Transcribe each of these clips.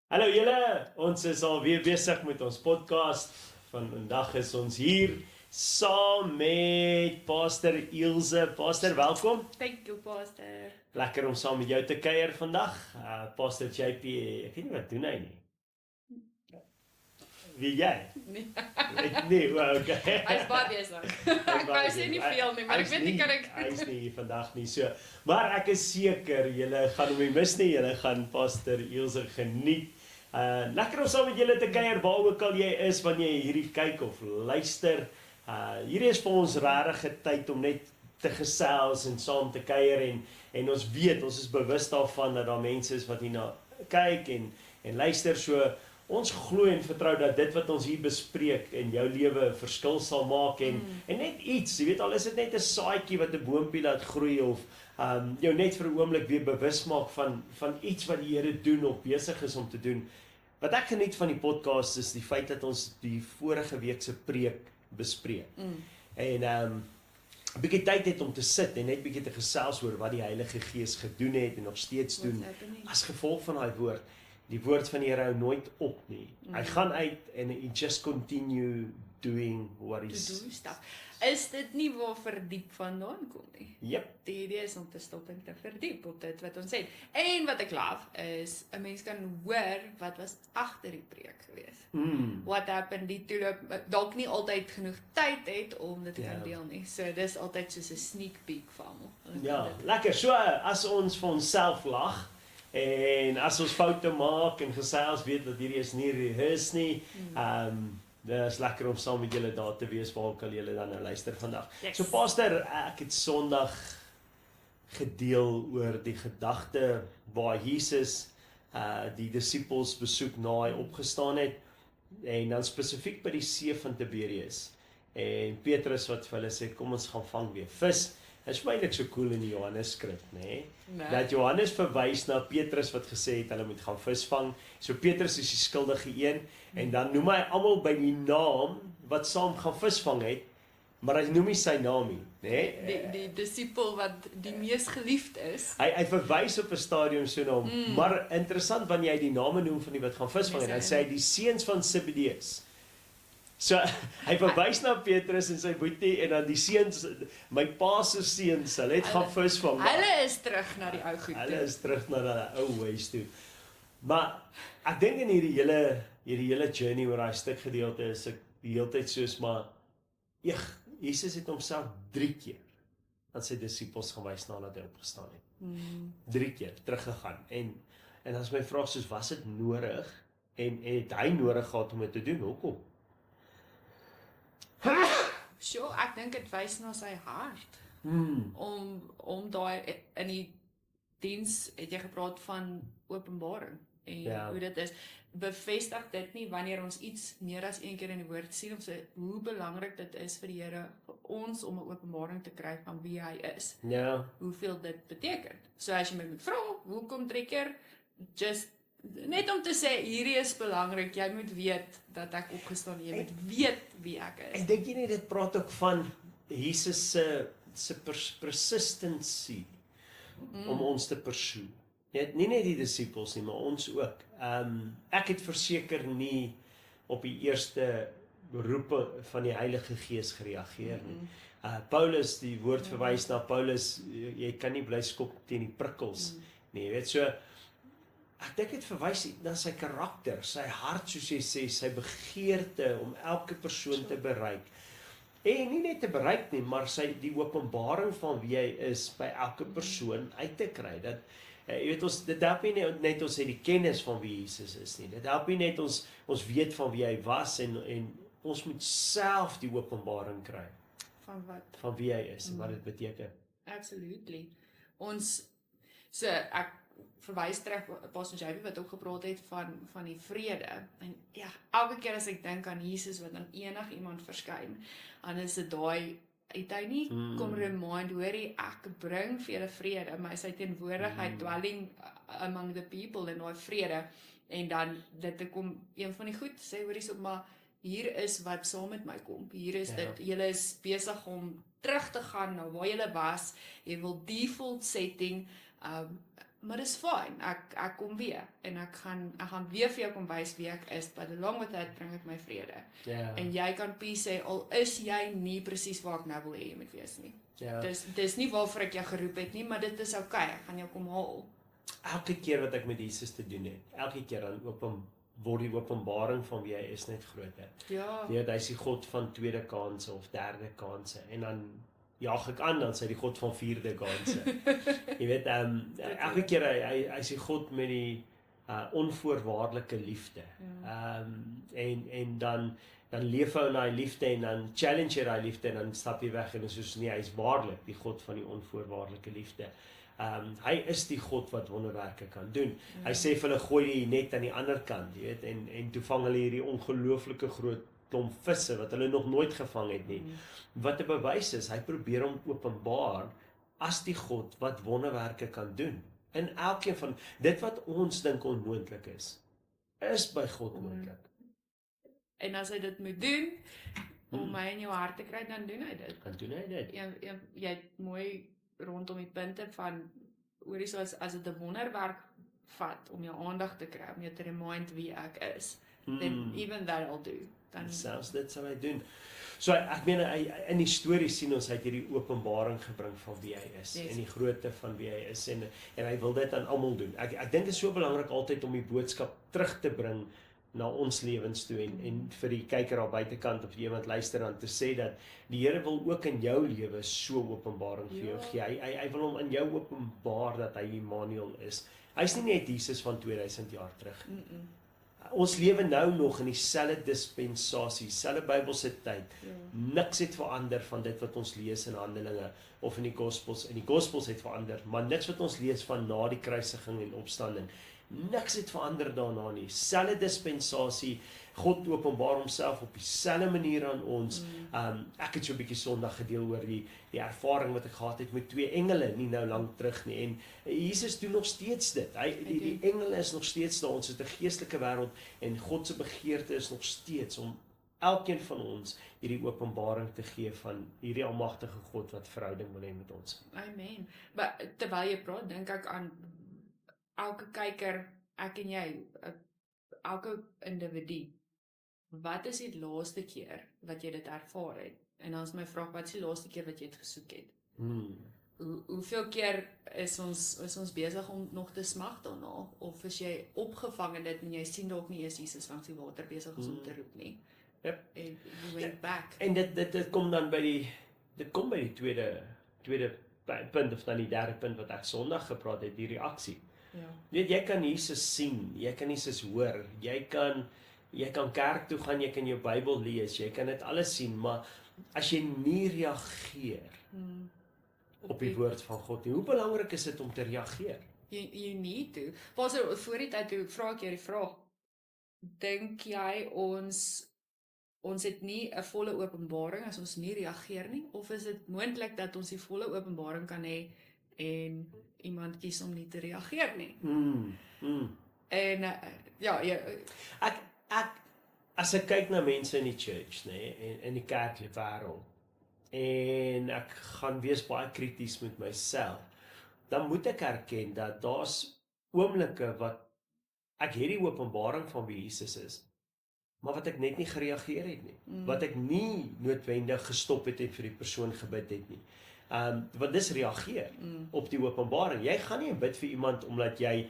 Hallo julle, ons is alweer besig met ons podcast. Vandag is ons hier saam met Pastor Ilse. Pastor, welkom. Thank you, Pastor. Lekker om saam met jou te kuier vandag. Pastor JP, ek weet nie wat doen hy nie. Wie jy? Nee. Nee, okay. Hy's baie besig. Ek wou sê nie veel nie, maar ek weet nie kan ek. Hy's nie hier vandag nie. So, maar ek is seker julle gaan hom nie mis nie. Julle gaan Pastor Ilse geniet. Lekker om saam met julle te kuier waar ook al jy is wanneer jy hierdie kyk of luister. Hierdie is vir ons regtig 'n tyd om net te gesels en saam te kuier en ons weet, ons is bewus daarvan dat daar mense is wat hierna kyk en luister. So ons glo en vertrou dat dit wat ons hier bespreek in jou lewe 'n verskil sal maak en net iets, jy weet, al is dit net 'n saadjie wat 'n boontjie laat groei of jou net vir 'n oomblik weer bewus maak van iets wat die Here doen of besig is om te doen. Wat ek geniet van die podcast is die feit dat ons die vorige week se preek bespreek. En 'n bietjie tyd het om te sit en net bietjie te gesels oor wat die Heilige Gees gedoen het en nog steeds doen as gevolg van daai woord. Die woord van die Here hou nooit op nie. Hy gaan uit en he just continue doing what he's To do stuff. Is dit nie waar verdiep vandaan kom nie? Yep. Die idee is om te stop en te verdiep op dit wat ons sê. En wat ek love is 'n mens kan hoor wat was agter die preek gewees. What happened, die toeloop dalk nie altyd genoeg tyd het om dit te kan deel nie. So dis altyd soos 'n sneak peek van hom. Ja, lekker. So as ons vir onsself lag en as ons foute maak en gesels weet dat hierdie is nie rehearse nie, dit is lekker om saam met julle daar te wees waar ook al julle dan nou luister vandag. Yes. So Pastor, ek het Sondag gedeel oor die gedagte waar Jesus die disippels besoek na hy opgestaan het en dan spesifiek by die see van Tiberius. En Petrus wat vir hulle sê kom ons gaan vang weer vis. Dit is baie so cool in die Johannes skrif, nê? Dat Johannes verwys na Petrus wat gesê het hulle moet gaan visvang. So Petrus is die skuldige een en dan noem hy almal by die naam wat saam gaan visvang het, maar hy noem nie sy naam nie, nê? Die disipel wat die mees geliefd is. Hy verwys op 'n stadium so na hom, maar interessant wanneer hy die name noem van die wat gaan visvang en dan sê hy die seuns van Zebedeus. So hy verwys na Petrus en sy boetie en dan die seuns, my pa se seuns, hulle het gaan visvang. Hulle is terug na die ou goed. Hulle is terug na hulle ou huis toe. Maar ek dink in hierdie hele journey oor daai stuk gedeelte is ek die hele tyd soos maar Jesus het homself 3 keer aan sy disippels gewys nadat hy opgestaan het. 3 keer teruggegaan en as my vraag soos was dit nodig en het hy nodig gehad om dit te doen? Hoekom? Sure, ek dink dit wys na sy hart. Om daai in die diens het jy gepraat van openbaring en hoe dit is. Bevestig dit nie wanneer ons iets meer as een keer in die woord sien of so, hoe belangrik dit is vir die Here vir ons om 'n openbaring te kry van wie hy is. Ja. Hoeveel dit beteken. So as jy my moet vra, hoekom 3 keer? Just net om te sê hierdie is belangrik. Jy moet weet dat ek opgestaan, jy moet weet wie ek is. Ek dink jy nie dit praat ook van Jesus se persistency om ons te pursue. Nie net die disippels nie, maar ons ook. Ek het verseker nie op die eerste roepe van die Heilige Gees gereageer nie. Paulus, die woord verwys na Paulus, jy kan nie bly skop teen die prikkels nie, jy weet, so ek dink dit verwys na sy karakter, sy hart, soos jy sê, sy begeerte om elke persoon te bereik. En nie net te bereik nie, maar die openbaring van wie hy is by elke persoon uit te kry. Dat jy weet ons dit help nie net ons het die kennis van wie Jesus is nie. Dit help nie net ons weet van wie hy was en ons moet self die openbaring kry Van wat? van wie hy is en wat dit beteken. Absolutely. So ek verwys terug Pastor JP wat ook gepraat het van die vrede. En ja, elke keer as ek dink aan Jesus wat aan enigiemand verskyn, dan is dit daai het hy nie kom remind, hoorie, ek bring vir julle vrede, maar sy teenwoordigheid dwelling among the people en daai vrede, en dan dit kom een van die goed, sê hoorie so, maar hier is wat saam met my kom, hier is dit, julle is besig om terug te gaan na waar julle was, jy wil default setting, maar dis fyn, ek kom weer, en ek gaan weer vir jou kom wys wie ek is, but along with that bring ek my vrede. Ja. En jy kan peace hê, al is jy nie presies waar ek nou wil hê jy moet wees nie. Ja. Dis nie waarvoor ek jou geroep het nie, maar dit is okay, ek gaan jou kom haal. Elke keer wat ek met Jesus te doen het, elke keer dan word die openbaring van wie hy is net groter. Ja. Weet, hy is die God van tweede kanse of derde kanse, en dan jaag ek aan, dan sê die God van vierde kanse. Jy weet, elke keer hy is die God met die onvoorwaardelike liefde. En dan leef hy in daai liefde, en dan challenge hy daai liefde, en dan stap jy weg, en is soos nee, hy is waarlik die God van die onvoorwaardelike liefde. Hy is die God wat wonderwerke kan doen. Hy sê vir hulle, gooi die net aan die ander kant, jy weet, en toe vang hulle hierdie ongelooflike groot klomp visse wat hulle nog nooit gevang het nie. Wat 'n bewys is, hy probeer hom openbaar as die God wat wonderwerke kan doen. In elkeen van dit wat ons dink onmoontlik is by God moontlik. En as hy dit moet doen, om my in jou hart te kry, dan doen hy dit. Dan doen hy dit. Jy het mooi rondom die punte van, hoorie so as dit 'n wonderwerk vat, om jou aandag te kry, om jou te remind wie ek is, then even that I'll do. Dan selfs dit sal hy doen. So ek meen, in die storie sien ons hy het hierdie openbaring gebring van wie hy is, en die grootte van wie hy is, en hy wil dit aan almal doen. Ek dink dit is so belangrik altyd om die boodskap terug te bring na ons lewens toe, en vir die kyker daar buitekant of iemand luister dan te sê dat die Here wil ook in jou lewe so openbaring vir jou gee. Hy wil hom in jou openbaar dat hy Immanuel is. Hy's nie net Jesus van 2000 jaar terug. Ons lewe nou nog in dieselfde dispensasie, dieselfde Bybelse tyd. Niks het verander van dit wat ons lees in Handelinge of in die Gospels. En die Gospels het verander, maar niks wat ons lees van na die kruisiging en opstanding. Niks het verander daarna nie. Selfde dispensasie, God openbaar homself op dieselfde manier aan ons. Ek het so 'n bietjie Sondag gedeel oor die ervaring wat ek gehad het met 2 engele nie nou lank terug nie. En Jesus doen nog steeds dit. Die engele is nog steeds daar. Ons het 'n geestelike wêreld, en God se begeerte is nog steeds om elkeen van ons hierdie openbaring te gee van hierdie almagtige God wat verhouding wil hê met ons. Amen. Maar terwyl jy praat, dink ek aan elke kyker, ek en jy, elke individu. Wat is die laaste keer wat jy dit ervaar het? En dan is my vraag, wat is die laaste keer wat jy dit gesoek het? Hoeveel keer is ons besig om nog te smag daarna? Of is jy opgevang in dit en jy sien dalk nie eens Jesus langs die water besig is om te roep nie? Yep. En you went back. En dit kom dan by die tweede punt, of dan die derde punt wat ek Sondag gepraat het, die reaksie. Jy kan Jesus sien, jy kan Jesus hoor, jy kan kerk toe gaan, jy kan jou Bybel lees, jy kan dit alles sien, maar as jy nie reageer op die woord van God nie, hoe belangrik is dit om te reageer? You need to. Pastor, voor die tyd toe vra ek jou die vraag, dink jy ons het nie 'n volle openbaring as ons nie reageer nie, of is dit moontlik dat ons die volle openbaring kan hê en iemand kies om nie te reageer nie? En as ek kyk na mense in die church, en in die kerklike wêreld, en ek gaan wees baie krities met myself, dan moet ek erken dat daar's oomblikke wat ek het die openbaring van wie Jesus is, maar wat ek net nie gereageer het nie, wat ek nie noodwendig gestop het en vir die persoon gebid het nie. Want dis reageer op die openbaring. Jy gaan nie bid vir iemand omdat jy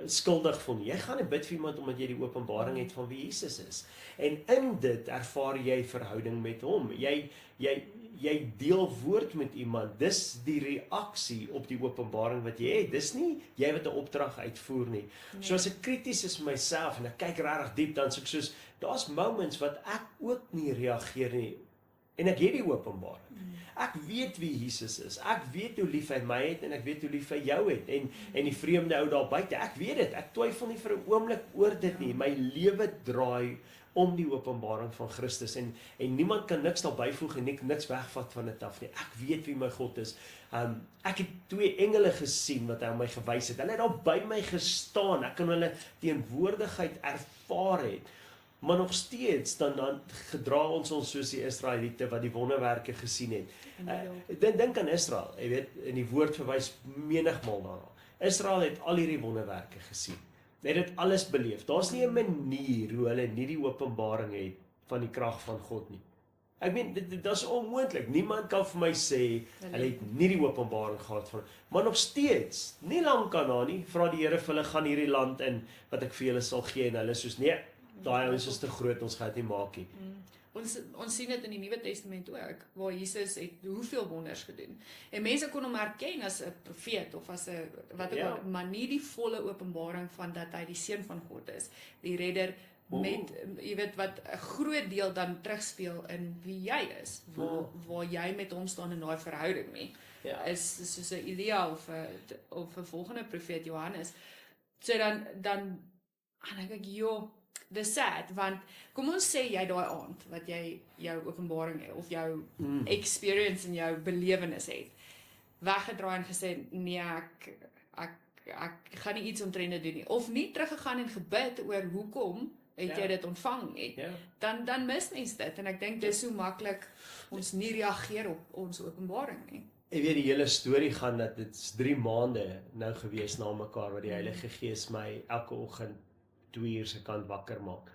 skuldig voel nie. Jy gaan nie bid vir iemand omdat jy die openbaring het van wie Jesus is. En in dit ervaar jy verhouding met hom. Jy deel woord met iemand. Dis die reaksie op die openbaring wat jy het. Dis nie jy wat 'n opdrag uitvoer nie. So as ek krities is vir myself en ek kyk regtig diep, dan sê ek soos, daar's moments wat ek ook nie reageer nie. En ek het die openbaring. Ek weet wie Jesus is. Ek weet hoe lief hy my het en ek weet hoe lief hy jou het. En die vreemde ou daar buite, ek weet dit. Ek twyfel nie vir 'n oomblik oor dit nie. My lewe draai om die openbaring van Christus en niemand kan niks daar byvoeg en niks wegvat van dit af nie. Ek weet wie my God is. Ek het 2 engele gesien wat hy aan my gewys het. Hulle het daar by my gestaan. Ek kan hulle teenwoordigheid ervaar het. Maar nog steeds dan gedra ons soos die Israeliete wat die wonderwerke gesien het. Dink aan Israel, jy weet, in die woord verwys menigmal daarna. Israel het al hierdie wonderwerke gesien. Het dit alles beleef. Daar's nie 'n manier hoe hulle nie die openbaring het van die krag van God nie. Ek meen, dit is onmoontlik. Niemand kan vir my sê, hulle het nie die openbaring gehad van, maar nog steeds, nie lank daarna nie, vra die Here vir hulle, gaan hierdie land in, wat ek vir julle sal gee, en hulle soos, nee, daai ouens is te groot, ons gaan dit nie maak nie. Ons sien dit in die Nuwe Testament ook, waar Jesus het hoeveel wonders gedoen. En mense kon hom herken as 'n profeet, of as 'n, wat ook al, maar nie die volle openbaring van dat hy die Seun van God is, die redder, met, jy weet, wat 'n groot deel dan terugspeel in wie jy is, waar jy met hom staan in daai verhouding mee, is soos 'n Elia of 'n volgende profeet Johannes. So dan dink ek, joh, dis sad, want kom ons sê jy daai aand wat jy jou openbaring het, of jou experience en jou belewenis het, weggedraai en gesê, nee, ek gaan nie iets omtrent dit doen nie, of nie teruggegaan en gebid oor hoekom het jy dit ontvang nie, dan mis mens dit, en ek dink dis so maklik ons nie reageer op ons openbaring nie. Ek weet die hele storie gaan dat dit is 3 maande nou gewees na mekaar wat die Heilige Gees my elke oggend 2 uur se kant wakker maak.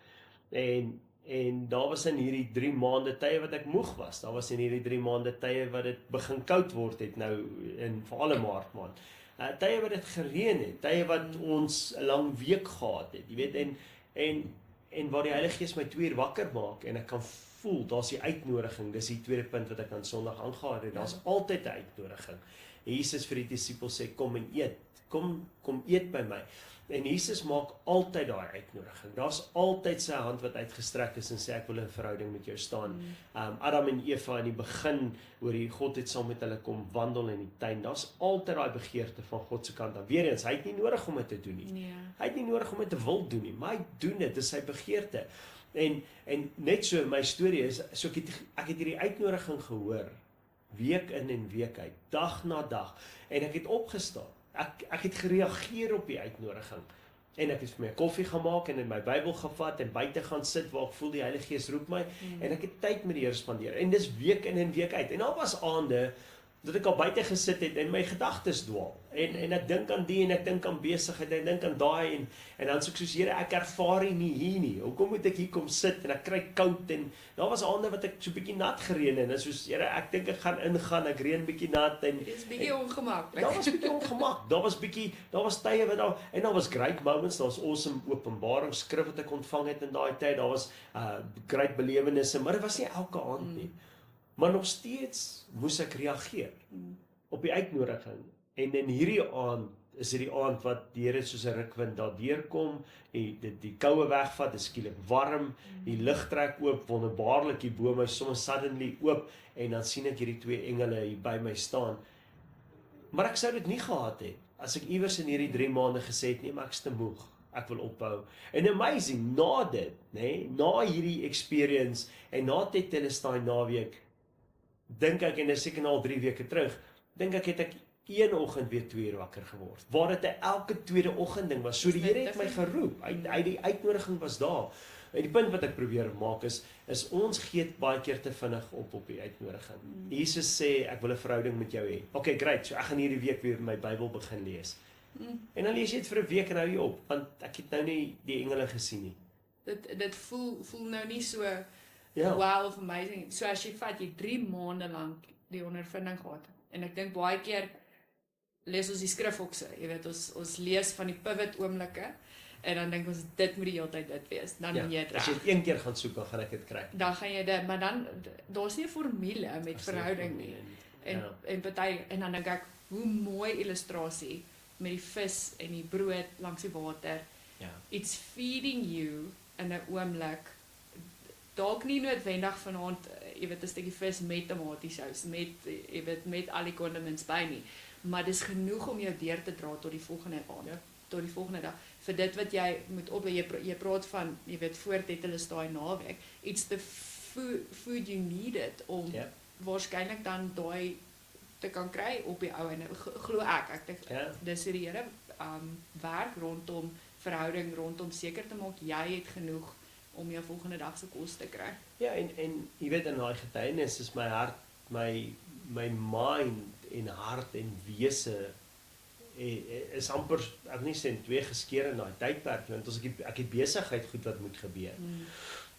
En daar was in hierdie 3 maande tye wat ek moeg was. Daar was in hierdie 3 maande tye wat dit begin koud word het nou in veral in Maart maand. Tye wat dit gereën het, tye wat ons 'n lang week gehad het, jy weet, en waar die Heilige Gees my 2 uur wakker maak en ek kan voel, daar's die uitnodiging, dis die tweede punt wat ek aan Sondag aangehaal het, daar's altyd 'n uitnodiging. Jesus vir die disippels sê, kom en eet, kom eet by my. En Jesus maak altyd daai uitnodiging. Daar's altyd sy hand wat uitgestrek is en sê ek wil in verhouding met jou staan. Adam en Eva in die begin, oor die God het saam met hulle kom wandel in die tuin. Daar's altyd daai begeerte van God se kant af. Weer eens, hy het nie nodig om dit te doen nie. Nee. Hy het nie nodig om dit te wil doen nie, maar hy doen dit, dis sy begeerte. En net so my storie is, so ek het hierdie uitnodiging gehoor, week in en week uit, dag na dag, en ek het opgestaan. Ek het gereageer op die uitnodiging, en ek het vir my 'n koffie gemaak, en in my Bybel gevat, en buite gaan sit, waar ek voel die Heilige Gees roep my, en ek het tyd met die Here spandeer, en dis week in en week uit, en daar was aande, dat ek al buite gesit het, en my gedagtes dwaal, en ek dink aan die, en ek dink aan besigheid, en ek dink aan daai, en dan sê ek soos, Here, ek ervaar nie hier nie, hoekom moet ek hier kom sit, en ek kry koud, en daar was aande wat ek so bietjie nat gereën, en soos, Here, ek dink ek gaan ingaan, ek reën bietjie nat, en Dis bietjie ongemaklik. daar was bietjie ongemak, daar was tye wat daar was great moments, daar was awesome openbaring, skrif wat ek ontvang het in daai tyd, daar was great belewennisse, maar dit was nie elke aand nie. Maar nog steeds moes ek reageer op die uitnodiging. En in hierdie aand is dit die aand wat die Here soos 'n rukwind daardeur kom, die koue wegvat, dit is skielik warm, die lig trek oop, wonderbaarlik die bome sommer suddenly oop, en dan sien ek hierdie 2 engele hier by my staan. Maar ek sou dit nie gehad het as ek iewers in hierdie 3 maande gesê het, nee, maar ek is te moeg, ek wil ophou. En amazing, na dit, na hierdie experience, en na Tetelestai naweek, dink ek, en dit is seker al 3 weke terug, dink ek het ek een oggend weer 2 uur wakker geword, waar dit 'n elke tweede oggend ding was, so die Here het my geroep, die uitnodiging was daar, en die punt wat ek probeer maak is ons gee baie keer te vinnig op die uitnodiging. Jesus sê, ek wil 'n verhouding met jou hê. Okay, great, so ek gaan hierdie week weer my Bybel begin lees. En dan lees jy dit vir 'n week en hou jy op, want ek het nou nie die engele gesien nie. Dit voel nou nie so wow of amazing. So as jy vat, jy 3 maande lank die ondervinding gehad. En ek dink baie keer lees ons die skrif ook so. Jy weet, ons lees van die pivot oomblikke, en dan dink ons dit moet die hele tyd dit wees. Dan jy dit reg. As jy dit een keer gaan soek, dan gaan ek dit kry. Dan gaan jy dit, maar dan daar's nie 'n formule met verhouding nie. En party, en dan dink ek, hoe mooi illustrasie met die vis en die brood langs die water. It's feeding you in 'n oomblik. Dalk nie noodwendig vanaand, jy weet, 'n stukkie vis met tomatiesous, met al die condiments by nie, maar dis genoeg om jou deur te dra tot die volgende aand, tot die volgende dag, vir dit wat jy moet op, jy praat van, jy weet, voor Tetelestai naweek, it's the food you needed, om waarskynlik dan daai te kan kry op die ou en glo ek dink, dis hoe die Here werk rondom verhouding, rondom seker te maak, jy het genoeg om jou volgende dag se kos te kry. Ja, en jy weet, in daai getuienis is my hart, my mind en hart en wese is amper, ek nie sê twee geskeer in daai tydperk, want ek het besigheid goed wat moet gebeur.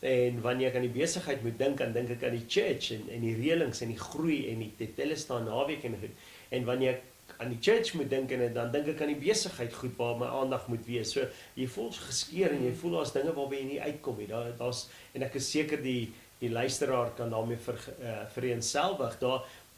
En wanneer ek aan die besigheid moet dink, dan dink ek aan die church en die reëlings en die groei en die telestaan naweek en goed. En wanneer ek aan die church moet dink en dan dink ek aan die besigheid goed waar my aandag moet wees. So jy voel geskeer en jy voel daar's dinge waarby jy nie uitkom nie. Daar's en ek is seker die luisteraar kan daarmee vereenselwig.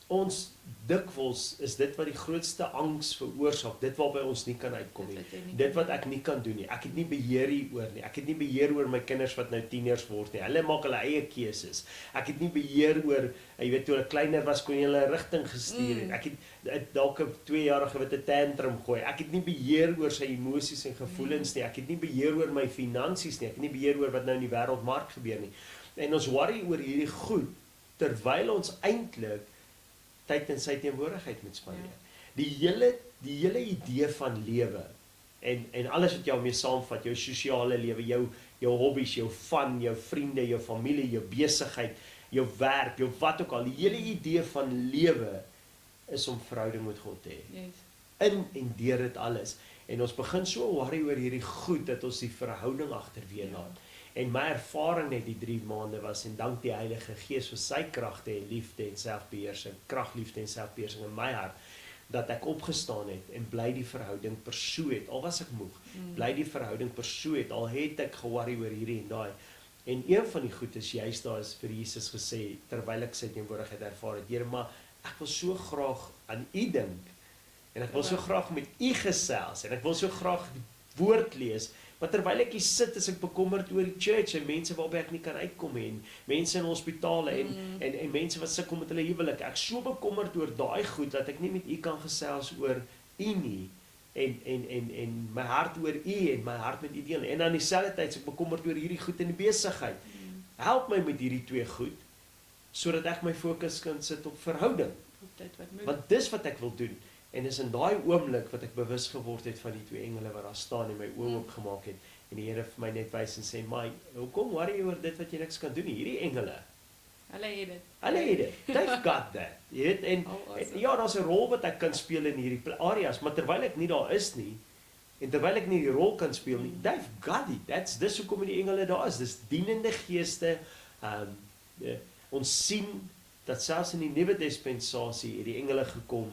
Ons dikwels is dit wat die grootste angs veroorsaak, dit waarby ons nie kan uitkom nie. Dit wat ek nie kan doen nie. Ek het nie beheer hieroor nie. Ek het nie beheer oor my kinders wat nou tieners word nie. Hulle maak hulle eie keuses. Ek het nie beheer oor, jy weet, toe hulle kleiner was kon jy hulle rigting gestuur het. Ek het dalk 'n 2-jarige wat 'n tantrum gooi. Ek het nie beheer oor sy emosies en gevoelens nie. Ek het nie beheer oor my finansies nie. Ek het nie beheer oor wat nou in die wêreldmark gebeur nie. En ons worry oor hierdie goed terwyl ons eintlik tyd in sy teenwoordigheid moet spandeer. Die hele idee van lewe en alles wat jou mee saamvat, jou sosiale lewe, jou hobbies, jou fun, jou vriende, jou familie, jou besigheid, jou werk, jou wat ook al, die hele idee van lewe is om verhouding met God te hê. Yes. In en deur dit alles. En ons begin so worry oor hierdie goed dat ons die verhouding agterweer laat. En my ervaring net die 3 maande was, en dank die Heilige Gees vir sy kragte en liefde en selfbeheersing, kragliefde en selfbeheersing in my hart, dat ek opgestaan het en bly die verhouding pursue het, al was ek moeg, bly die verhouding pursue het, al het ek geworry oor hierdie en daai. En een van die goed is juist daar is vir Jesus gesê, terwyl ek sy teenwoordigheid ervaar het, Here, maar ek wil so graag aan U dink, en ek wil so graag met U gesels, en ek wil so graag die woord lees, maar terwyl ek hier sit, is ek bekommerd oor die church, en mense waarby ek nie kan uitkom, en mense in hospitale, en mense wat sukkel met hulle huwelik, ek so bekommerd oor daai goed, dat ek nie met U kan gesels oor U nie, en my hart oor U, en my hart met U deel, en aan dieselfde tyd is ek bekommerd oor hierdie goed in die besigheid. Help my met hierdie 2 goed, sodat ek my fokus kan sit op verhouding, want dis wat ek wil doen. En is in daai oomblik wat ek bewus geword het van die 2 engele wat daar staan en my oë oopgemaak het, en die Here vir my net wys en sê, "Maar hoekom worry jy oor dit wat jy niks kan doen nie? Hierdie engele, Hulle het dit. they've got that." Jy weet, en ja, daar's 'n rol wat ek kan speel in hierdie areas, maar terwyl ek nie daar is nie, en terwyl ek nie die rol kan speel nie, they've got it. Dis hoekom die engele daar is. Dis dienende geeste. Ons sien dat selfs in die nuwe dispensasie het die engele gekom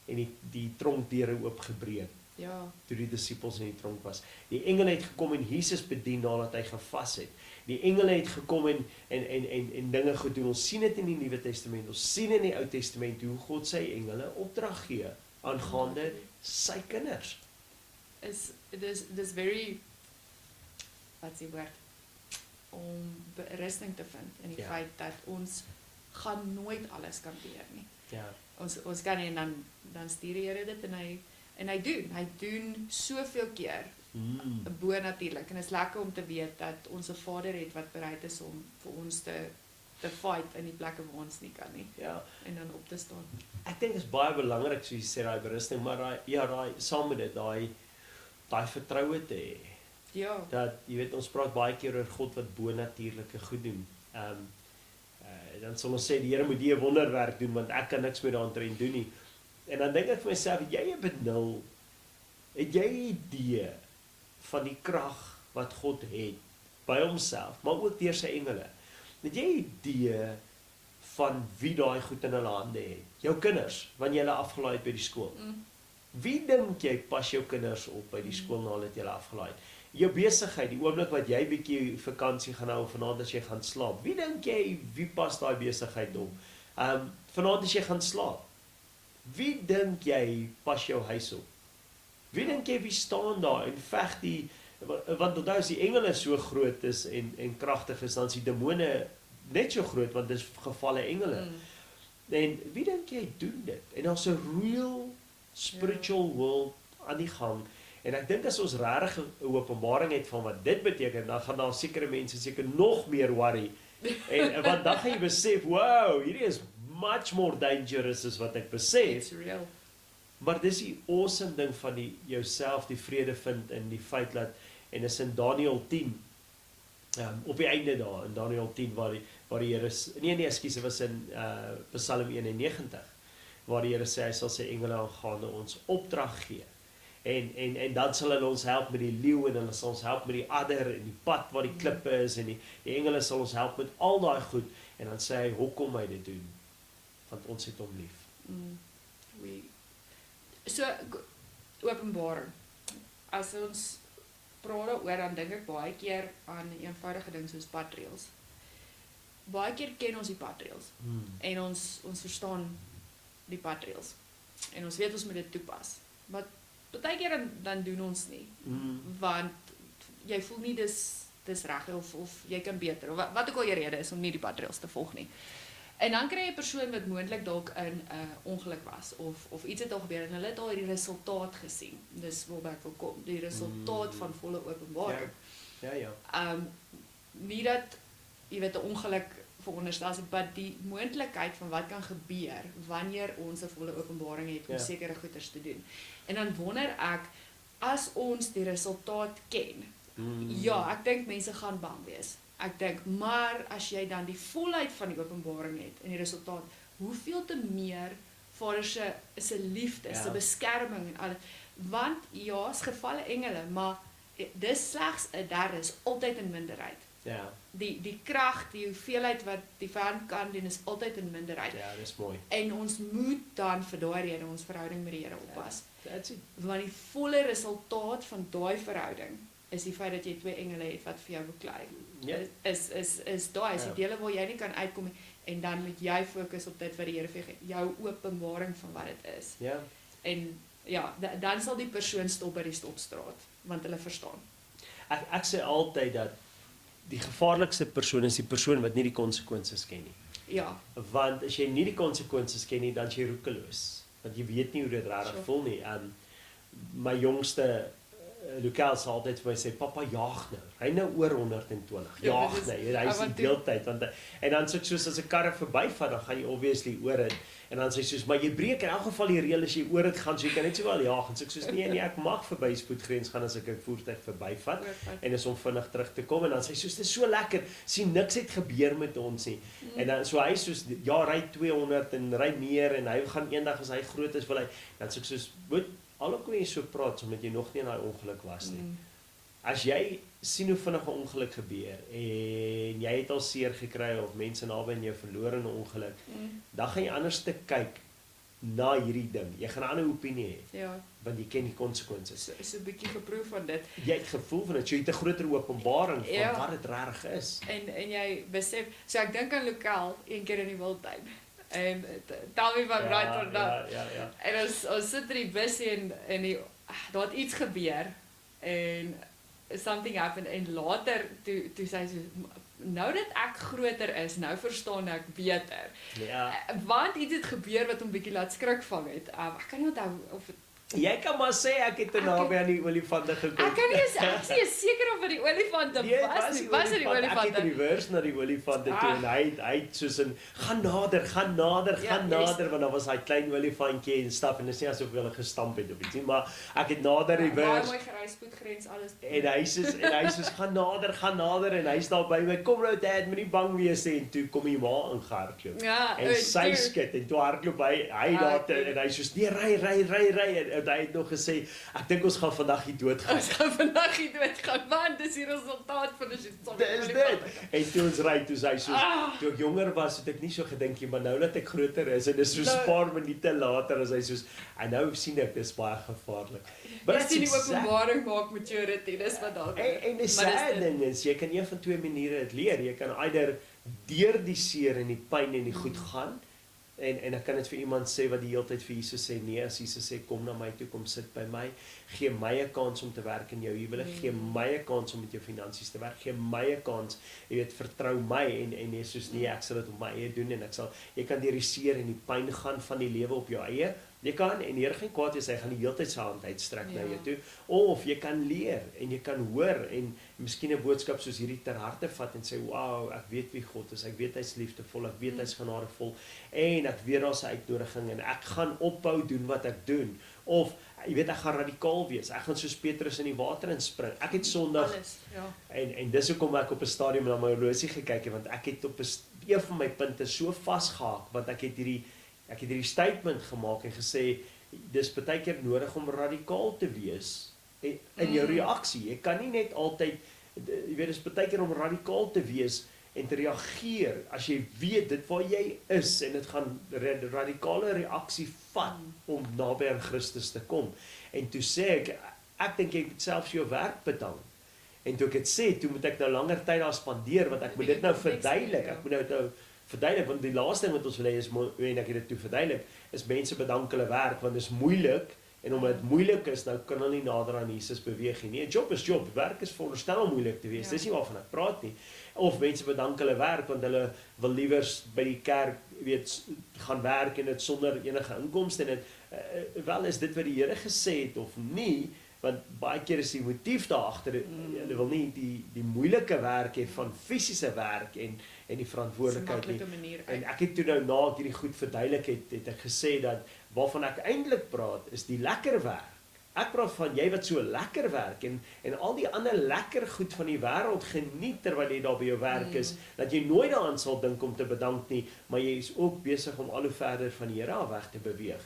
en die tronkdeure oopgebreek. Ja. Toe die disippels in die tronk was. Die engele het gekom en Jesus bedien nadat hy gevas het. Die engele het gekom en dinge gedoen. Ons sien dit in die Nuwe Testament. Ons sien in die Ou Testament hoe God sy engele opdrag gee aangaande sy kinders. Dis very, wat's die woord, om berusting te vind in die feit dat ons gaan nooit alles kan beheer nie. Ja. Ons kan nie, en dan stuur die Here dit en hy doen soveel keer bo-natuurlik, en is lekker om te weet dat ons 'n Vader het wat bereid is om vir ons te fight in die plekke waar ons nie kan nie. Ja. En dan op te staan. Ek dink dit is baie belangrik soos jy sê daai berusting, maar daai saam met dit daai vertroue te hê. Ja. Dat jy weet ons praat baie keer oor God wat bo-natuurlike goed doen. Dan sal ons sê die Here moet die wonderwerk doen want ek kan niks met daarin doen nie. En dan dink ek vir myself, het jy 'n benul? Het jy 'n idee van die krag wat God het by homself, maar ook deur sy engele? Het jy 'n idee van wie daai goed in hulle hande het? Jou kinders, wanneer jy hulle afgelaai het by die skool. Wie dink jy pas jou kinders op by die skool nadat jy hulle afgelaai het? Jou besigheid, die oomblik wat jy bietjie vakansie gaan hou vanaand as jy gaan slaap. Wie dink jy wie pas daai besigheid op? Vanaand as jy gaan slaap. Wie dink jy pas jou huis op? Wie dink jy wie staan daar en veg want onthou as die engele so groot is en kragtig is, dan is die demone net so groot want dis gevalle engele. En wie dink jy doen dit? En daar's 'n real spiritual world aan die gang. En ek dink as ons regtig 'n openbaring het van wat dit beteken, dan gaan daar sekere mense seker nog meer worry. En want dan gaan jy besef, wow, hierdie is much more dangerous as wat ek besef. It's real. Maar dis die awesome ding van jouself die vrede vind in die feit dat, en is in Daniël 10, op die einde daar, in Daniël 10, waar die Here, ekskuus, dit was in Psalm 91, waar die Here sê, hy sal sy engele aangaande ons opdrag gee. En dan sal hulle ons help met die leeu en hulle sal ons help met die adder en die pad waar die klippe is en die engele sal ons help met al daai goed en dan sê hy hoekom hy dit doen want ons het hom lief. So Openbaring. As ons praat daaroor dan dink ek baie keer aan eenvoudige ding soos padrails. Baie keer ken ons die padrails en ons verstaan die padrails en ons weet ons moet dit toepas. Maar baie keer dan doen ons nie. Want jy voel nie dis reg of jy kan beter of wat ook al jy rede is om nie die padrails te volg nie. En dan kry jy 'n persoon wat moontlik dalk in 'n ongeluk was of iets het al gebeur en hulle het al die resultaat gesien. Dis waarby ek wil kom, die resultaat van volle openbaring. Ja. Nie dat jy weet 'n ongeluk veronderstel is, maar die moontlikheid van wat kan gebeur wanneer ons 'n volle openbaring het om sekere goeders te doen. En dan wonder ek as ons die resultaat ken. Ja, ek dink mense gaan bang wees. Ek dink, maar as jy dan die volheid van die openbaring het en die resultaat, hoeveel te meer Vader se liefde, se beskerming en alles. Want ja, is gevalle engele, maar dis slegs 1/3 is altyd in minderheid. Ja. Die krag, die hoeveelheid wat die vyand kan doen is altyd in minderheid. Ja, dis mooi. En ons moet dan vir daai rede ons verhouding met die Here oppas. That's it. Want die volle resultaat van daai verhouding is die feit dat jy 2 engele het wat vir jou beklei. Is daai is die dele waar jy nie kan uitkom nie en dan moet jy fokus op dit wat die Here vir jou openbaring van wat dit is. Ja. En ja, dan sal die persoon stop by die stopstraat want hulle verstaan. Ek sê altyd dat die gevaarlikste persoon is die persoon wat nie die konsekwensies ken nie. Ja. Want as jy nie die konsekwensies ken nie, dan is jy roekeloos. Want jy weet nie hoe dit regtig voel nie. My jongste Lukel sal altyd vir my sê, "Pappa, jaag nou. Ry nou oor 120. Jaag nou." Hy is die deeltyd want en dan sê ek soos as 'n karre verbyvat, dan gaan jy obviously oor dit. En dan sê hy soos, "Maar jy breek in elk geval die reël as jy oor dit gaan, so jy kan net sowel jaag." En sê ek soos, "Nee, ek mag verby spoedgrens gaan as ek 'n voertuig verbyvat en is om vinnig terug te kom." En dan sê hy soos, "Dis so lekker. Sien niks het gebeur met ons nie." En dan so hy soos, "Ja, ry 200 en ry meer en hy gaan eendag as hy groot is wil hy." Dan sê ek soos, "Moet alhoewel jy so praat, omdat jy nog nie in daai ongeluk was nie. As jy sien hoe vinnig 'n ongeluk gebeur en jy het al seer gekry of mense naby aan jou verloor in 'n ongeluk, dan gaan jy anders te kyk na hierdie ding. Jy gaan 'n ander opinie hê. Ja. Want jy ken die konsekwensies. Is 'n bietjie geproef van dit. Jy het gevoel van dit, so jy het 'n groter openbaring van wat dit regtig is. En jy besef, so ek dink aan Lukel een keer in die wildtuin. En tel my van right for that. Ja. En ons sit in die bus en daar het iets gebeur en something happened en later toe sê sy nou dat ek groter is, nou verstaan ek beter. Ja. Want iets het gebeur wat hom bietjie laat skrik vang het. Ek kan nie onthou of Jy kan maar sê ek het naby aan die olifante gekom. Ek kan nie seker of dit die olifante was nie. Was dit die olifante? Ek het reverse na die olifante toe en hy het soos in gaan nader want daar was hy klein olifantjie en stap en dis nie asof hulle gestamp het of iets nie, maar ek het nader reverse. Baie mooi gery spoedgrens alles. En hy soos gaan nader en hy's daar by my. Kom nou dad, moenie bang wees nie en toe kom die ma ingehardloop. Ja, en sy skit en toe hardloop hy daar en hy soos nee ry en hy het nog gesê, ek dink ons gaan vandag hier doodgaan. Ons gaan vandag hier doodgaan, want dis die resultaat van as jy Dis dit. En toe ons ry, toe hy soos, toe ek jonger was, het ek nie so gedink nie, maar nou dat ek groter is, en dis soos 'n paar minute later, is hy soos, en nou sien ek, dis baie gevaarlik. Dis die openbaring maak maturity, dis wat daar gebeur. En die sad ding is, jy kan een van twee maniere dit leer, jy kan either deur die seer en die pyn en die goed gaan, en ek kan dit vir iemand sê wat die hele tyd vir Jesus sê, nee, as Jesus sê, kom na my toe, kom sit by my, gee my 'n kans om te werk in jou huwelik, gee my 'n kans om met jou finansies te werk, gee my 'n kans, jy weet, vertrou my, en jy soos, nee, ek sal dit op my eie doen, en jy kan deur die seer en die pyn gaan van die lewe op jou eie, jy kan, en die Here gaan kwaad wees, hy gaan die hele tyd sy hand uitstrek na jou toe, of jy kan leer, en jy kan hoor, en miskien 'n boodskap soos hierdie ter harte vat, en sê, wow, ek weet wie God is, ek weet hy's liefdevol, ek weet hy's genadevol, en ek weet daar's 'n uitnodiging, en ek gaan ophou doen wat ek doen, of, jy weet, ek gaan radikaal wees, ek gaan soos Petrus in die water inspring, ek het Sondag, en dis hoekom ek op 'n stadium na my horlosie gekyk het, want ek het op 'n van my punte so vasgehaak, want ek het hierdie statement gemaak en gesê, dis baie keer nodig om radikaal te wees in jou reaksie. Jy kan nie net altyd, jy weet, dis baie keer om radikaal te wees en te reageer as jy weet dit waar jy is en dit gaan radikale reaksie vat om naby aan Christus te kom. En toe sê ek dink jy moet selfs jou werk bedank. En toe ek dit sê, toe moet ek nou langer tyd daar spandeer want ek moet dit nou verduidelik. Ek moet nou verduidelik want die laaste ding wat ons wil hê is en ek het dit toe verduidelik is mense bedank hulle werk want dit is moeilik en omdat dit moeilik is nou kan hulle nie nader aan Jesus beweeg nie. 'n Job is job, werk is veronderstel om moeilik te wees. Dis nie waarvan ek praat nie. Of mense bedank hulle werk want hulle wil liewers by die kerk weet gaan werk en dit sonder enige inkomste en dit wel is dit wat die Here gesê het of nie. Want baie keer is die motief daar agter, hulle wil nie die moeilike werk hê van fisiese werk en die verantwoordelikheid nie. En ek het toe nou na ek hierdie goed verduidelik het ek gesê dat waarvan ek eintlik praat is die lekker werk. Ek praat van jy wat so lekker werk en al die ander lekker goed van die wêreld geniet terwyl jy daar by jou werk is, dat jy nooit daaraan sal dink om te bedank nie, maar jy is ook besig om al hoe verder van die Here af weg te beweeg.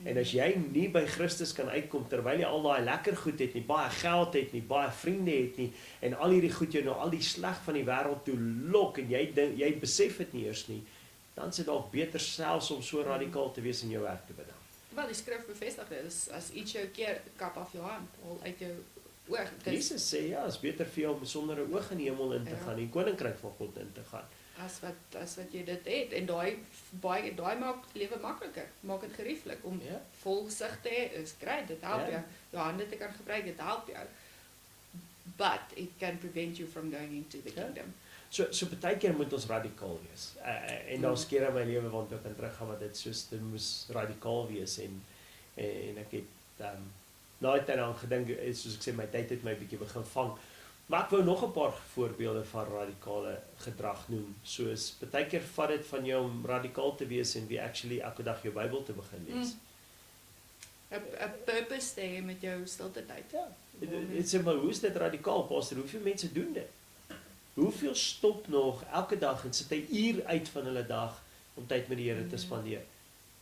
En as jy nie by Christus kan uitkom terwyl jy al daai lekker goed het nie, baie geld het nie, baie vriende het nie en al hierdie goed jou nou al die sleg van die wêreld toe lok en jy besef dit nie eers nie, dan is dit dalk beter selfs om so radikaal te wees in jou werk te bedank. Wel, die skrif bevestig dit, as iets jou keer kap af jou hand, al uit jou oog. Jesus sê ja, is beter vir jou om sonder 'n oog in die hemel in te gaan, in die koninkryk van God in te gaan. As wat jy dit het en daai maak lewe makliker, maak dit gerieflik om volsig te hê, is great, dit help jou. Jou hande te kan gebruik, dit help jou. But it can prevent you from going into the kingdom. So baie keer moet ons radikaal wees. En daar's kere in my lewe waar ek kan teruggaan wat dit soos dit moes radikaal wees en ek het daai tyd aan gedink, soos ek sê my tyd het my bietjie begin vang. Maar ek wou nog 'n paar voorbeelde van radikale gedrag noem. Soos baie keer vat dit van jou om radikaal te wees en wie actually elke dag jou Bybel te begin lees. 'n purpose te hê met jou stilte tyd. Ja. Dit sê maar hoe is dit radikaal, pastor? Hoeveel mense doen dit? Hoeveel stop nog elke dag en sit 'n uur uit van hulle dag om tyd met die Here te spandeer?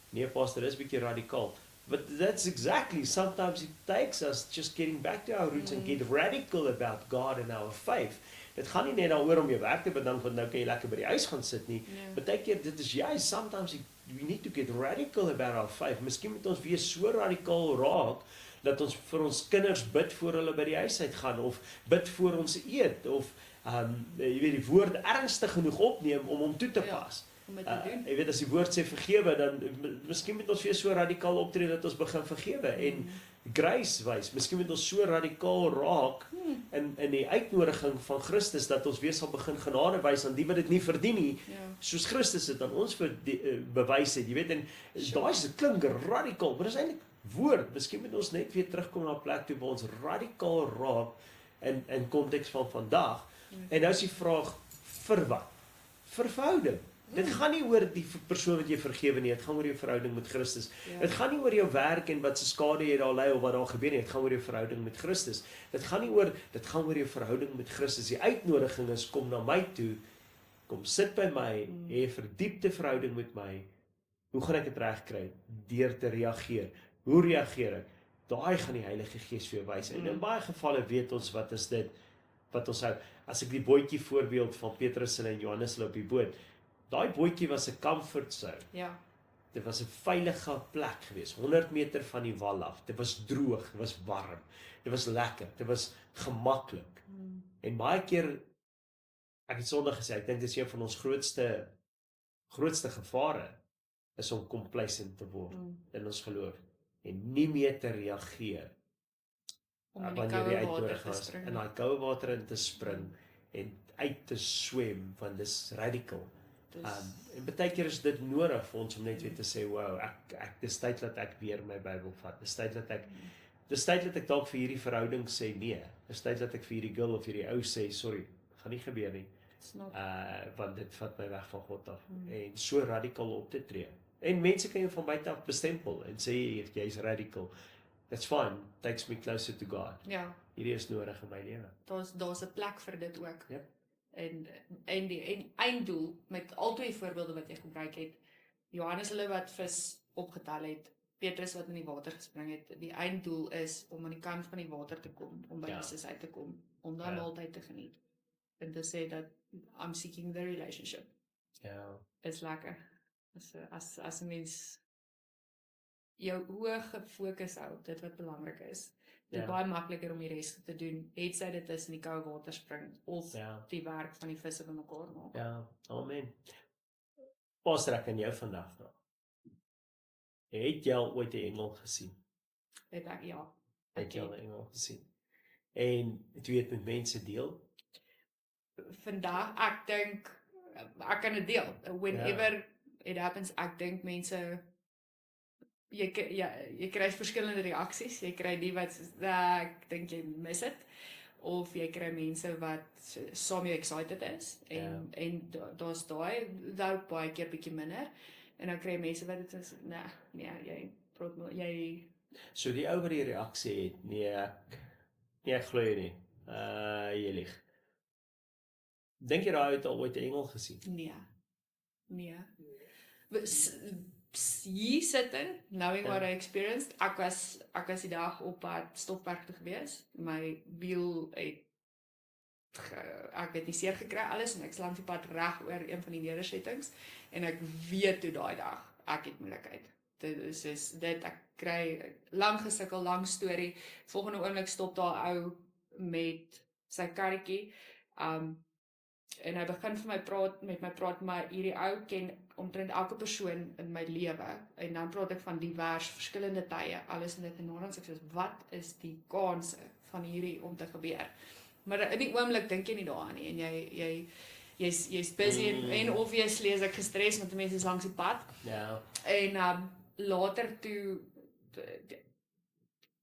Nee, pastor, dis 'n bietjie radikaal. But that's exactly, sometimes it takes us just getting back to our roots and get radical about God and our faith. Dit gaan nie net daaroor om jou werk te bedank want nou kan jy lekker by die huis gaan sit nie. Baie keer dit is juist sometimes we need to get radical about our faith. Miskien moet ons weer so radikaal raak dat ons vir ons kinders bid voor hulle by die huis uit gaan of bid voor ons eet of jy weet die woord ernstig genoeg opneem om hom toe te pas. Jy weet as die woord sê vergewe, dan miskien moet ons weer so radikaal optree dat ons begin vergewe en grace wys. Miskien moet ons so radikaal raak in die uitnodiging van Christus dat ons weer sal begin genade wys aan die wat dit nie verdien nie, soos Christus dit aan ons bewys het. Jy weet, en daai klink radikaal, maar dis eintlik woord. Miskien moet ons net weer terugkom na 'n plek toe waar ons radikaal raak in konteks van vandag. En nou is die vraag, vir wat? Vir verhouding. Dit gaan nie oor die persoon wat jy vergewe nie, dit gaan oor jou verhouding met Christus. Dit gaan nie oor jou werk en wat se skade jy daar ly of wat daar gebeur nie, dit gaan oor jou verhouding met Christus. Dit gaan oor jou verhouding met Christus. Die uitnodiging is, kom na my toe, kom sit by my, hê 'n verdiepte verhouding met my. Hoe gaan ek dit regkry? Deur te reageer. Hoe reageer ek? Daai gaan die Heilige Gees vir jou wys. En in baie gevalle weet ons wat is dit, wat ons hou. As ek die bootjie voorbeeld van Petrus en Johannes hulle op die boot, daai bootjie was 'n comfort zone. Ja. Dit was 'n veilige plek geweest, 100 meter van die wal af. Dit was droog, dit was warm, dit was lekker, dit was gemaklik. En baie keer, ek het Sondag gesê, ek dink dit is een van ons grootste gevare, is om complacent te word in ons geloof en nie meer te reageer wanneer jy uitnodig in daai koue water in te spring en uit te swem, want dis radical. En baie keer is dit nodig vir ons om net weer te sê, wow, dis tyd dat ek weer my Bybel vat. Dis tyd dat ek dalk vir hierdie verhouding sê nee. Dis tyd dat ek vir hierdie girl of hierdie ou sê, sorry, gaan nie gebeur nie. Want dit vat my weg van God af. En so radikaal op te tree. En mense kan jou van buite af bestempel en sê jy's radical. That's fine, takes me closer to God. Ja. Hierdie is nodig in my lewe. Daar's 'n plek vir dit ook. Yep. En die einddoel met al twee voorbeelde wat jy gebruik het, Johannes hulle wat vis opgetel het, Petrus wat in die water gespring het, die einddoel is om aan die kant van die water te kom, om by Jesus uit te kom, om daai maaltyd te geniet. En te sê dat I'm seeking the relationship. Ja. Is lekker. As 'n mens jou oë gefokus hou op dit wat belangrik is. Dit is baie makliker om die res te doen, het sy dit is in die koue water spring, of die werk van die visse bymekaar maak. Ja, amen. Pastor, ek kan jou vandag vra. Het jy al ooit 'n engel gesien? Het ek, ja. Het jy al 'n engel gesien? En het jy dit met mense deel? Vandag, ek dink, ek kan dit deel. Whenever it happens, ek dink mense, jy kry verskillende reaksies. Jy kry die wat, ek dink jy mis dit, of jy kry mense wat saam jou excited is, en daar's daai baie keer bietjie minder, en dan kry jy mense wat dit is, nee, jy So die ou wat die reaksie het, nee, ek glo jy nie, jy lieg. Dink jy daai het al ooit 'n engel gesien? Nee. Hier sitting, knowing what I experienced, ek was die dag op pad Stofberg toe gewees, my wiel ek het nie seer gekry alles, en ek slank die pad reg oor een van die nedersettings, en ek weet toe daai dag, ek het moeilikheid. Dit is dit, ek kry lang gesukkel, lang storie, volgende oomblik stop daar ou met sy karretjie, en hy begin met my praat, maar hierdie ou ken omtrent elke persoon in my lewe, en dan praat ek van divers, verskillende tye, alles in dit en norens, ek sê, wat is die kanse van hierdie om te gebeur? Maar in die oomblik dink jy nie daaraan nie, en jy's busy, en obviously is ek gestres, want die mense is langs die pad, en later toe,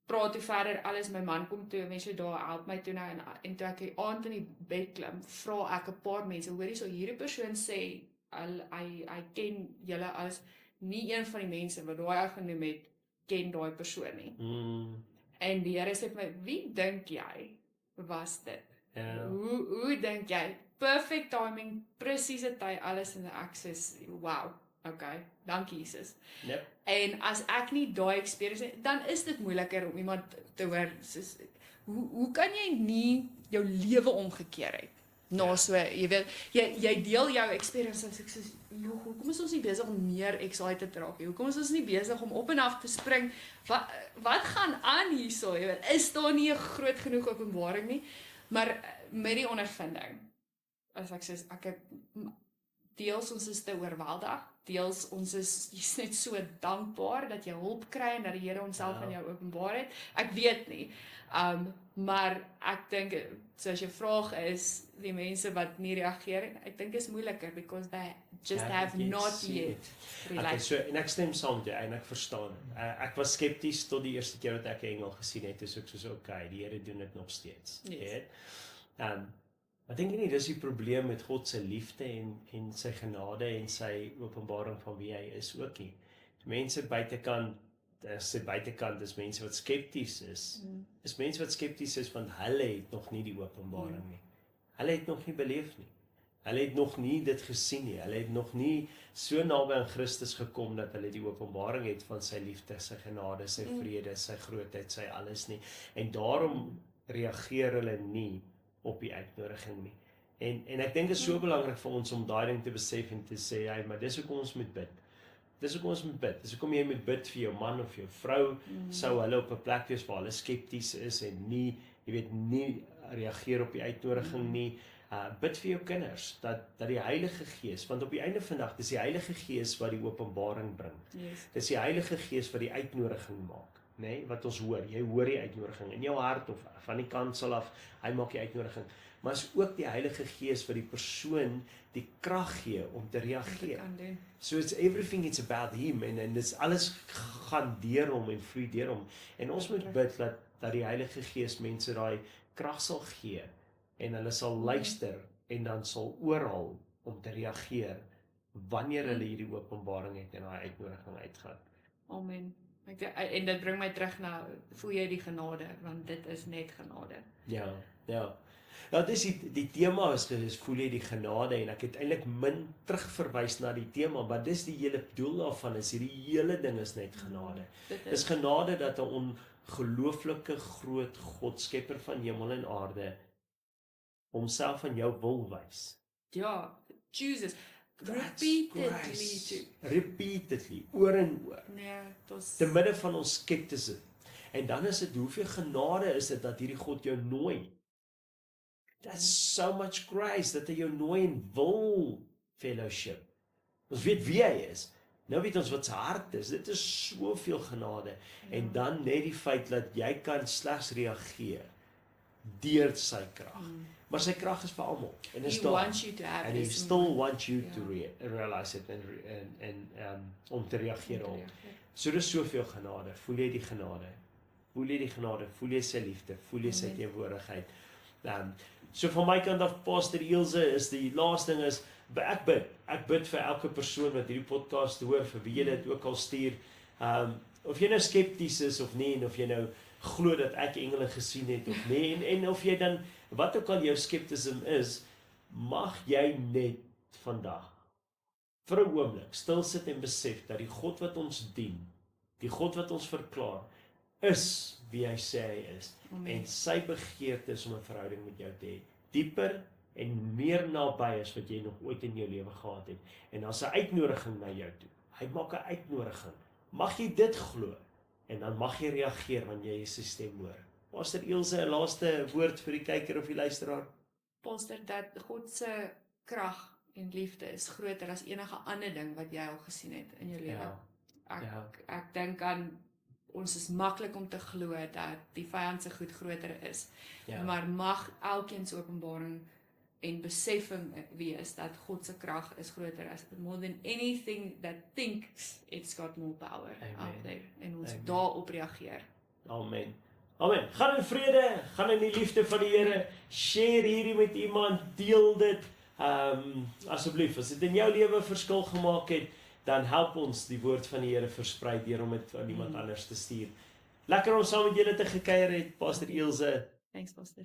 praat toe verder, alles, my man kom toe, mense daar, help my toe nou, en toe ek die aand in die bed klim, vra ek 'n paar mense, hoorie, so hierdie persoon sê, hy ken julle as, nie een van die mense wat daai genoem het, ken daai persoon nie. En die Here sê vir my, wie dink jy was dit? Hoe dink jy? Perfect timing, presiese tyd, alles in die access, wow. Okay, dankie Jesus. En as ek nie daai experience het, dan is dit moeiliker om iemand te hoor, soos, hoe kan jy nie jou lewe omgekeer het? So, jy weet, jy deel jou experience, en ek sê, hoekom is ons nie besig om meer excited te raak? Hoekom is ons nie besig om op en af te spring? Wat gaan aan hierso? Jy weet, is daar nie 'n groot genoeg openbaring nie? Maar met die ondervinding, as ek sê, deels ons is te oorweldig, deels ons is net so dankbaar dat jy hulp kry en dat die Here homself aan jou openbaar het. Ek weet nie, maar ek dink, soos jou vraag is, die mense wat nie reageer, ek dink is moeiliker, because they just have not yet related. En ek stem saam met jou, en ek verstaan. Ek was skepties tot die eerste keer wat ek 'n engel gesien het, dus ek soos, okay, die Here doen dit nog steeds. Ek dink nie, dis die probleem met God se liefde en sy genade en sy openbaring van wie hy is ook nie. Mense buitekant, is mense wat skepties is. Is mense wat skepties is, want hulle het nog nie die openbaring nie. Hulle het nog nie beleef nie. Hulle het nog nie dit gesien nie. Hulle het nog nie so naby aan Christus gekom dat hulle die openbaring het van sy liefde, sy genade, sy vrede, sy grootheid, sy alles nie. En daarom reageer hulle nie op die uitnodiging nie. En ek dink dit is so belangrik vir ons om daai ding te besef en te sê, hey, maar dis hoekom ons moet bid. Dis hoekom jy moet bid vir jou man of jou vrou, sou hulle op 'n plek wees waar hulle skepties is en nie, jy weet, nie reageer op die uitnodiging nie. Bid vir jou kinders, dat die Heilige Gees, want op die einde van die dag, dis die Heilige Gees wat die openbaring bring. Dis die Heilige Gees wat die uitnodiging maak. Nee, wat ons hoor, jy hoor die uitnodiging in jou hart of van die kansel af, hy maak die uitnodiging, maar is ook die Heilige Gees wat die persoon die krag gee om te reageer. So it's everything, it's about him, en dis alles gaan deur hom en vloei deur hom, en ons moet bid dat die Heilige Gees mense daai krag sal gee, en hulle sal luister, en dan sal oorhaal om te reageer, wanneer hulle hierdie openbaring het en daai uitnodiging uitgaan. Amen. En dit bring my terug na, voel jy die genade, want dit is net genade. Ja. Ja, dis die tema is voel jy die genade en ek het eintlik min terugverwys na die tema, maar dis die hele doel daarvan is hierdie hele ding is net genade. Dis genade dat 'n ongelooflike groot God, skepper van hemel en aarde, homself aan jou wil wys. Ja, chooses That's repeatedly grace. to. Repeatedly, oor en oor. Nee, dit was Te midde van ons skeptisisme. En dan is dit hoeveel genade is dit dat hierdie God jou nooi. That's so much grace dat hy jou nooi en wil fellowship. Ons weet wie hy is. Nou weet ons wat sy hart is. Dit is soveel genade. En dan net die feit dat jy kan slegs reageer deur sy krag. Maar sy krag is vir almal. En is He daar. wants you to have And he this still moment. wants you Ja. to realize it en om te reageer op. Ja. So dis soveel genade. Voel jy die genade? Voel jy die genade? Voel jy sy liefde? Voel jy sy Amen. teenwoordigheid? So van my kant af, Pastor Ilse, is die laaste ding is, ek bid vir elke persoon wat hierdie podcast hoor, vir wie jy dit ook al stuur, of jy nou skepties is of nie, en of jy nou glo dat ek engele gesien het of nie, en of jy dan, wat ook al jou skeptisisme is, mag jy net vandag, vir 'n oomblik, stil sit en besef, dat die God wat ons dien, die God wat ons verklaar, is wie hy sê hy is. Amen. En sy begeerte is om 'n verhouding met jou te hê. Dieper en meer naby as wat jy nog ooit in jou lewe gehad het. En daar's 'n uitnodiging na jou toe. Hy maak 'n uitnodiging. Mag jy dit glo? En dan mag jy reageer wanneer jy sy stem hoor. Pastor Ilse, 'n laaste woord vir die kyker of die luisteraar? Pastor, dat God se krag en liefde is groter as enige ander ding wat jy al gesien het in jou lewe. Ek dink aan ons is maklik om te glo dat die vyand se goed groter is. Ja. Maar mag elkeen se openbaring en beseffing wees dat God se krag is groter as more than anything that thinks it's got more power out there. En ons Amen. daarop reageer. Amen. Amen. Gaan in vrede, gaan in die liefde van die Here. Share hierdie met iemand, deel dit. Asseblief, as dit in jou lewe verskil gemaak het, dan help ons die woord van die Here versprei deur om dit aan iemand anders te stuur. Lekker om saam met julle te gekuier het, Pastor Ilse. Thanks, Pastor.